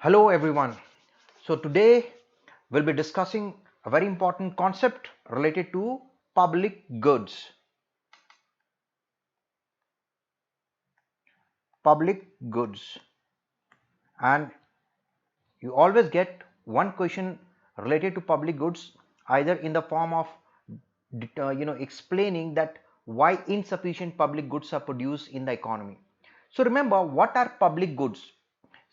Hello everyone. So today we'll be discussing a very important concept related to public goods. Public goods. And you always get one question related to public goods either in the form of explaining that why insufficient public goods are produced in the economy. So remember, what are public goods?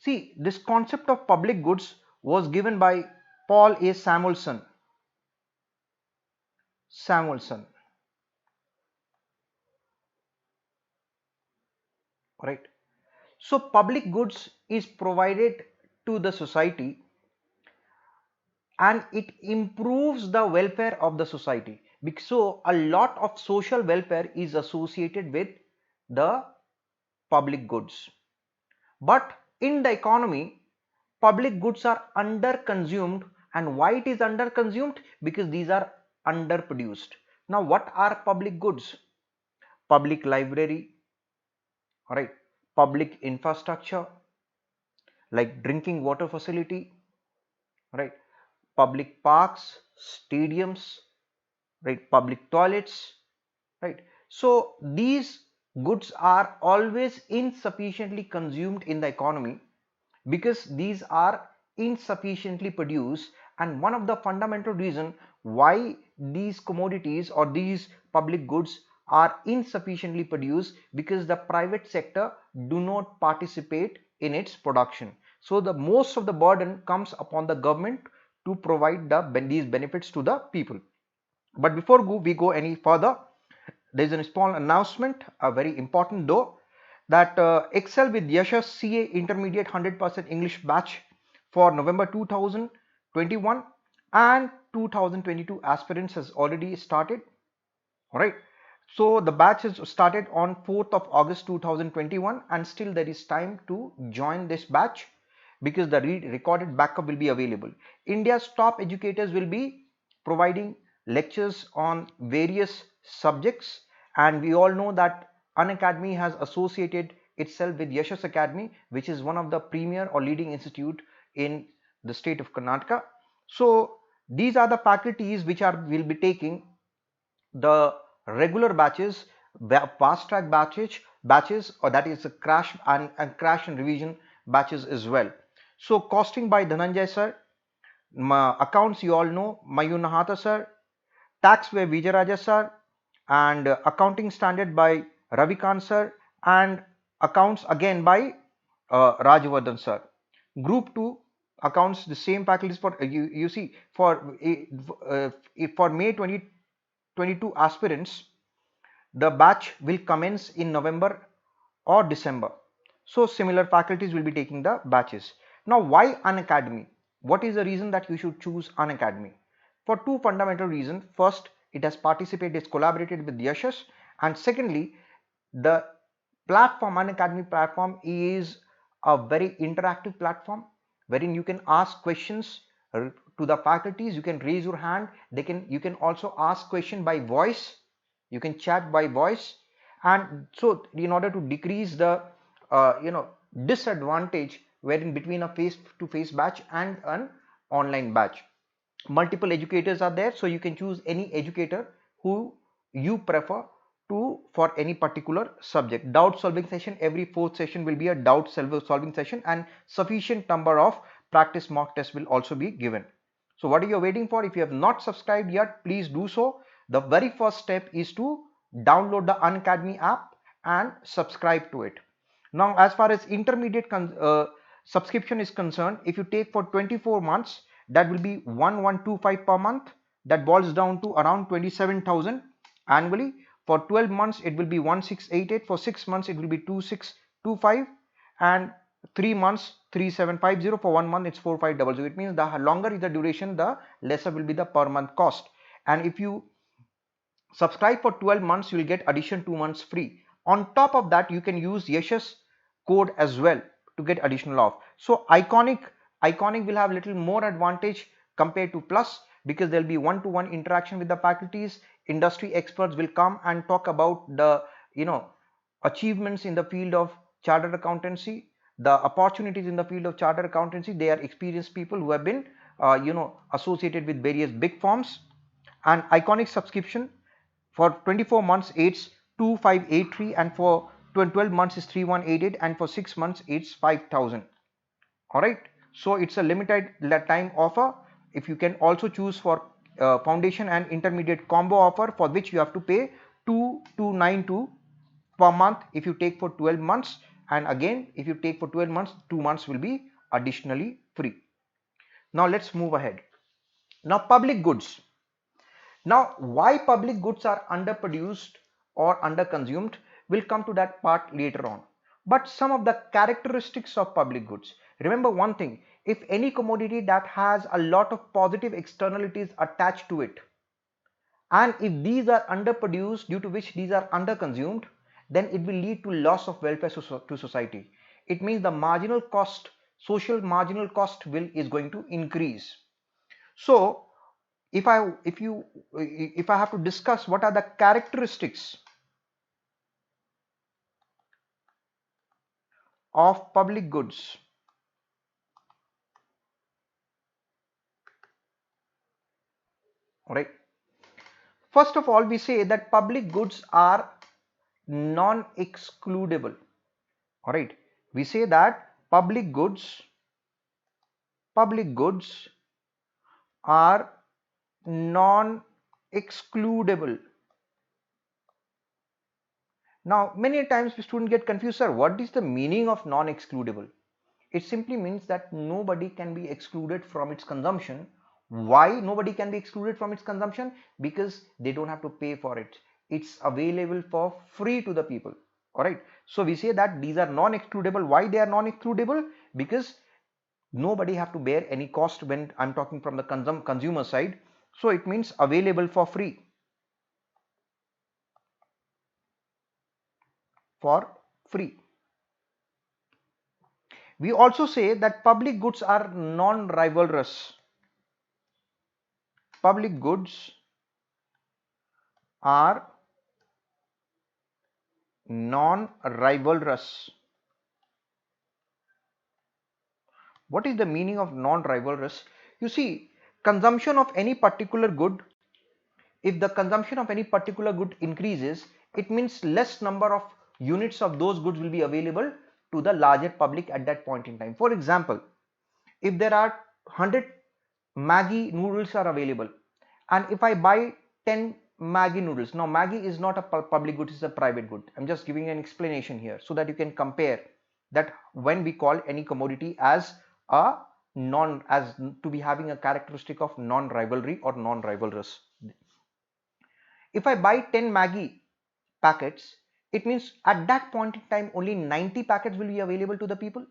See, this concept of public goods was given by Paul A. Samuelson, right? So public goods is provided to the society and it improves the welfare of the society. So a lot of social welfare is associated with the public goods. But in the economy, public goods are under consumed. And why it is under consumed? Because these are underproduced. Now what are public goods? Public library, right? Public infrastructure like drinking water facility, right? Public parks, stadiums, right? Public toilets, right? So these goods are always insufficiently consumed in the economy because these are insufficiently produced, and one of the fundamental reason why these commodities or these public goods are insufficiently produced because the private sector do not participate in its production. So the most of the burden comes upon the government to provide these benefits to the people. But before we go any further, there is a small announcement, a very important though, that Excel with Yashas CA Intermediate 100% English batch for November 2021 and 2022 aspirants has already started. All right. So the batch is started on 4th of August 2021 and still there is time to join this batch because the recorded backup will be available. India's top educators will be providing lectures on various subjects, and we all know that Unacademy has associated itself with Yashas Academy, which is one of the premier or leading institute in the state of Karnataka. So these are the faculties which will be taking the regular batches, fast track batches, or that is a crash and revision batches as well. So costing by Dhananjay sir, accounts you all know Mayur Nahata sir, tax by Vijayaraja sir, and accounting standard by Ravikant sir, and accounts again by Rajavardhan sir. Group 2 accounts, the same faculties for you see for May 2022 aspirants, the batch will commence in November or December. So similar faculties will be taking the batches. Now why Unacademy? What is the reason that you should choose Unacademy? For two fundamental reasons. First, it has participated, it's collaborated with Yashas, and secondly, the platform, Unacademy platform, is a very interactive platform wherein you can ask questions to the faculties. You can raise your hand. You can also ask question by voice. You can chat by voice, and so in order to decrease the disadvantage wherein between a face-to-face batch and an online batch, multiple educators are there, so you can choose any educator who you prefer to for any particular subject. Doubt solving session, every fourth session will be a doubt solving session, and sufficient number of practice mock tests will also be given. So what are you waiting for? If you have not subscribed yet, please do so. The very first step is to download the Unacademy app and subscribe to it. Now as far as intermediate subscription is concerned, if you take for 24 months, that will be 1125 per month. That boils down to around 27,000 annually. For 12 months it will be 1688, for 6 months it will be 2625, and 3 months 3750, for 1 month it's 4500. It means the longer is the duration, the lesser will be the per month cost. And if you subscribe for 12 months, you will get addition 2 months free. On top of that, you can use Yashas code as well to get additional off. So iconic will have little more advantage compared to Plus because there will be one-to-one interaction with the faculties. Industry experts will come and talk about the achievements in the field of chartered accountancy. the opportunities in the field of chartered accountancy, they are experienced people who have been associated with various big firms. And iconic subscription for 24 months it's 2583, and for 12 months is 3188, and for 6 months it's 5000. All right, so it's a limited time offer. If you can also choose for foundation and intermediate combo offer, for which you have to pay 2292 per month if you take for 12 months, and again if you take for 12 months, 2 months will be additionally free. Now let's move ahead. Now public goods. Now why public goods are underproduced or underconsumed, we'll come to that part later on. But some of the characteristics of public goods. Remember one thing, if any commodity that has a lot of positive externalities attached to it, and if these are underproduced due to which these are underconsumed, then it will lead to loss of welfare to society. It means the marginal cost, social marginal cost is going to increase. So if I have to discuss what are the characteristics of public goods, all right, first of all we say that public goods are non-excludable. All right, we say that public goods are non-excludable. Now many times students get confused, sir, what is the meaning of non-excludable? It simply means that nobody can be excluded from its consumption. Why nobody can be excluded from its consumption? Because they don't have to pay for it. It's available for free to the people. All right, so we say that these are non-excludable. Why they are non-excludable? Because nobody have to bear any cost when I'm talking from the consumer side. So it means available for free. For free. We also say that public goods are non-rivalrous. Public goods are non-rivalrous. What is the meaning of non-rivalrous? You see, consumption of any particular good, if the consumption of any particular good increases, it means less number of units of those goods will be available to the larger public at that point in time. For example, if there are 100 Maggi noodles are available, and if I buy 10 Maggi noodles, now Maggi is not a public good, it's a private good. I'm just giving an explanation here so that you can compare that when we call any commodity as a as to be having a characteristic of non-rivalry or non-rivalrous. If I buy 10 Maggi packets, it means at that point in time only 90 packets will be available to the people,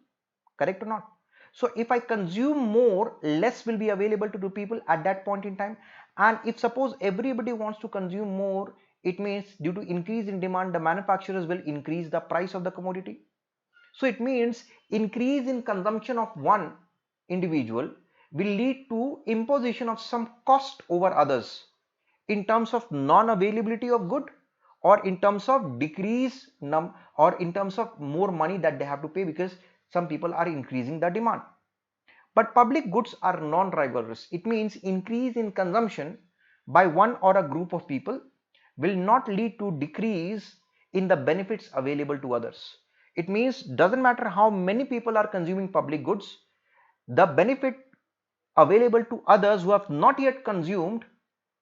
correct or not? So if I consume more, less will be available to the people at that point in time. And if suppose everybody wants to consume more, it means due to increase in demand, the manufacturers will increase the price of the commodity. So it means increase in consumption of one individual will lead to imposition of some cost over others in terms of non-availability of good, or in terms of decrease or in terms of more money that they have to pay because some people are increasing the demand. But public goods are non-rivalrous. It means increase in consumption by one or a group of people will not lead to decrease in the benefits available to others. It means doesn't matter how many people are consuming public goods, the benefit available to others who have not yet consumed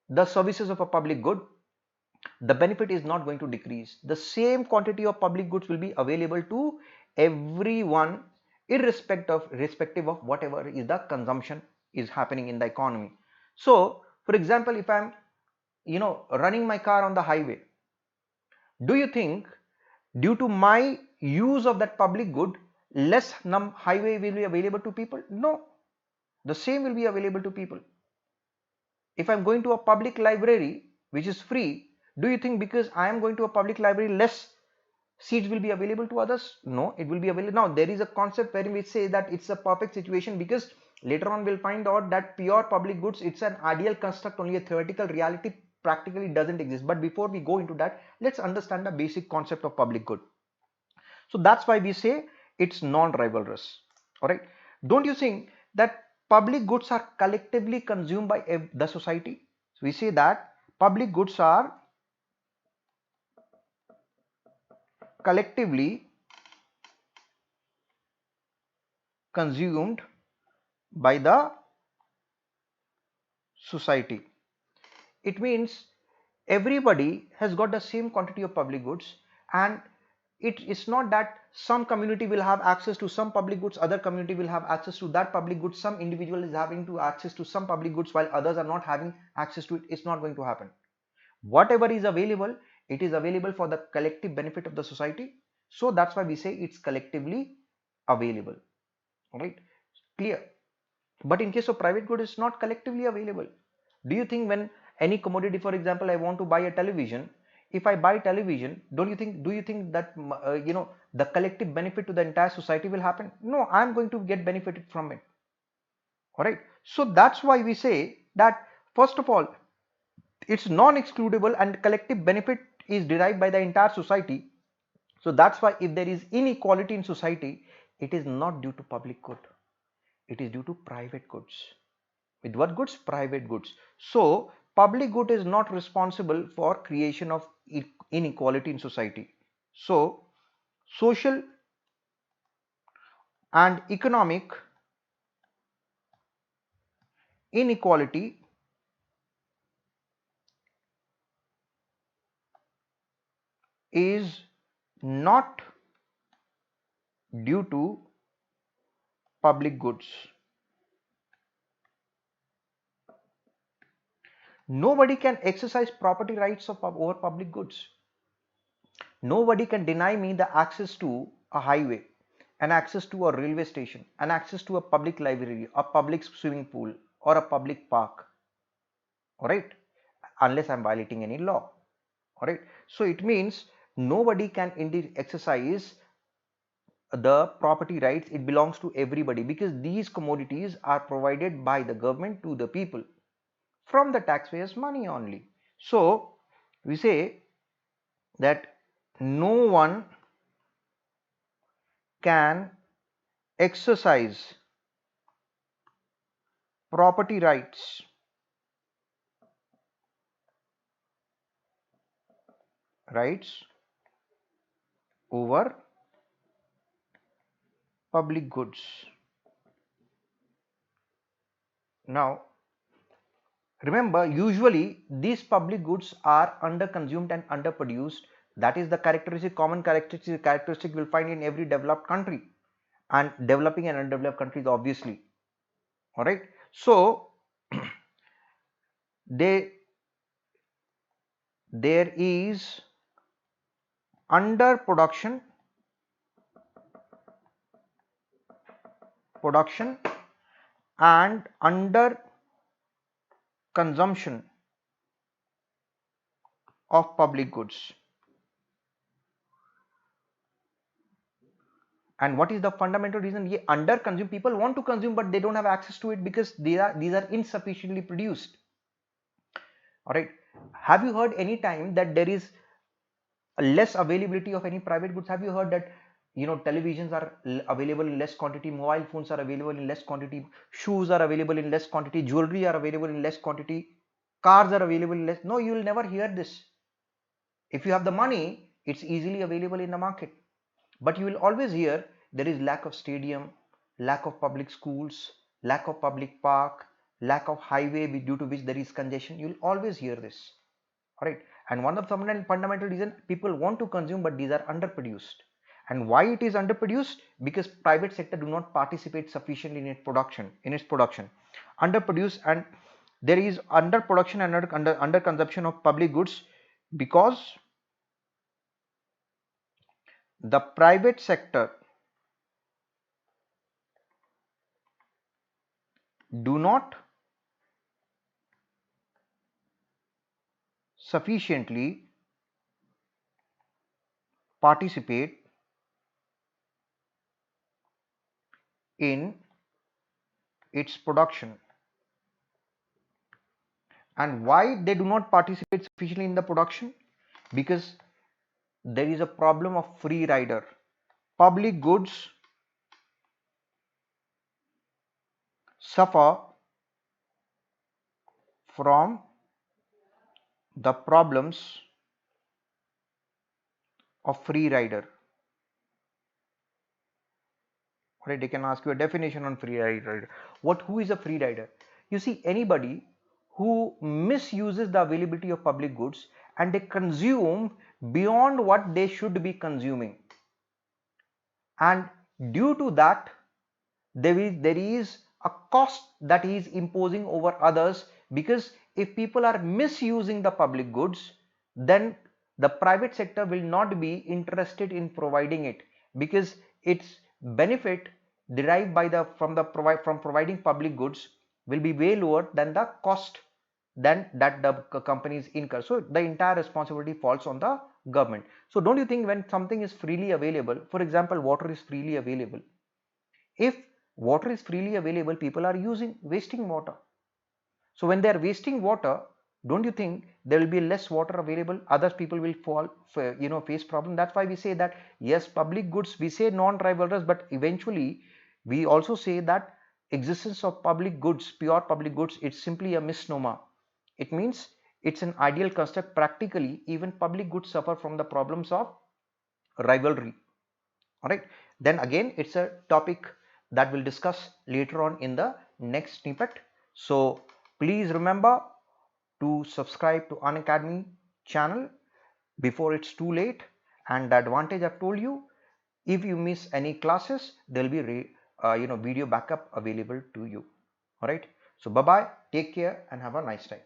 the services of a public good, the benefit is not going to decrease. The same quantity of public goods will be available to everyone irrespective of whatever is the consumption is happening in the economy. So for example, if I'm running my car on the highway, do you think due to my use of that public good less highway will be available to people? No, the same will be available to people. If I'm going to a public library which is free, do you think because I am going to a public library less seats will be available to others? No, it will be available. Now there is a concept wherein we say that it's a perfect situation, because later on we'll find out that pure public goods, it's an ideal construct, only a theoretical reality practically doesn't exist. But before we go into that, let's understand the basic concept of public good. So that's why we say it's non-rivalrous. All right. Don't you think that public goods are collectively consumed by the society? So we say that public goods are collectively consumed by the society. It means everybody has got the same quantity of public goods, and it is not that some community will have access to some public goods, other community will have access to that public goods, some individual is having to access to some public goods while others are not having access to it. It's not going to happen. Whatever is available, it is available for the collective benefit of the society. So that's why we say it's collectively available. All right, clear? But in case of private good, it's not collectively available. Do you think when any commodity, for example, I want to buy a television, if I buy television, do you think that the collective benefit to the entire society will happen? No, I'm going to get benefited from it. All right. So that's why we say that first of all, it's non-excludable and collective benefit is derived by the entire society. So that's why if there is inequality in society, it is not due to public good, it is due to private goods. With what goods? Private goods. So public good is not responsible for creation of inequality in society. So social and economic inequality is not due to public goods. Nobody can exercise property rights over public goods. Nobody can deny me the access to a highway, an access to a railway station, an access to a public library, a public swimming pool, or a public park. All right, unless I'm violating any law. All right, so it means nobody can indeed exercise the property rights. It belongs to everybody because these commodities are provided by the government to the people from the taxpayers' money only. So we say that no one can exercise property rights over public goods. Now remember, usually these public goods are underconsumed and underproduced. That is the common characteristic we'll find in every developed country and developing and undeveloped countries, obviously. All right. So there is underproduction, and under consumption of public goods. And what is the fundamental reason? Ye under consume, people want to consume but they don't have access to it because these are insufficiently produced. All right, have you heard any time that there is a less availability of any private goods? Have you heard that televisions are available in less quantity, mobile phones are available in less quantity, shoes are available in less quantity, jewelry are available in less quantity, cars are available in less? No, you will never hear this. If you have the money, it's easily available in the market, but you will always hear there is lack of stadium, lack of public schools, lack of public park, lack of highway due to which there is congestion. You will always hear this. All right, and one of the fundamental reason people want to consume but these are underproduced. And why it is underproduced? Because private sector do not participate sufficiently in its production. Underproduced, and there is underproduction and under consumption of public goods because the private sector do not sufficiently participate in its production. And why they do not participate sufficiently in the production? Because there is a problem of free rider. Public goods suffer from the problems of free rider. Right, they can ask you a definition on free rider. Who is a free rider? You see, anybody who misuses the availability of public goods and they consume beyond what they should be consuming, and due to that there is a cost that he is imposing over others, because if people are misusing the public goods, then the private sector will not be interested in providing it, because its benefit derived by the from providing public goods will be way lower than the cost than that the companies incur. So the entire responsibility falls on the government. So don't you think, when something is freely available, for example water is freely available, if water is freely available, people are wasting water. So when they are wasting water, don't you think there will be less water available? Other people will face problem. That's why we say that yes, public goods, we say non-rivalrous, but eventually we also say that existence of public goods, pure public goods, it's simply a misnomer. It means it's an ideal construct. Practically, even public goods suffer from the problems of rivalry. All right, then again it's a topic that we'll discuss later on in the next snippet. So please remember to subscribe to Unacademy channel before it's too late. And the advantage I've told you, if you miss any classes, there'll be video backup available to you. All right, so bye bye, take care and have a nice time.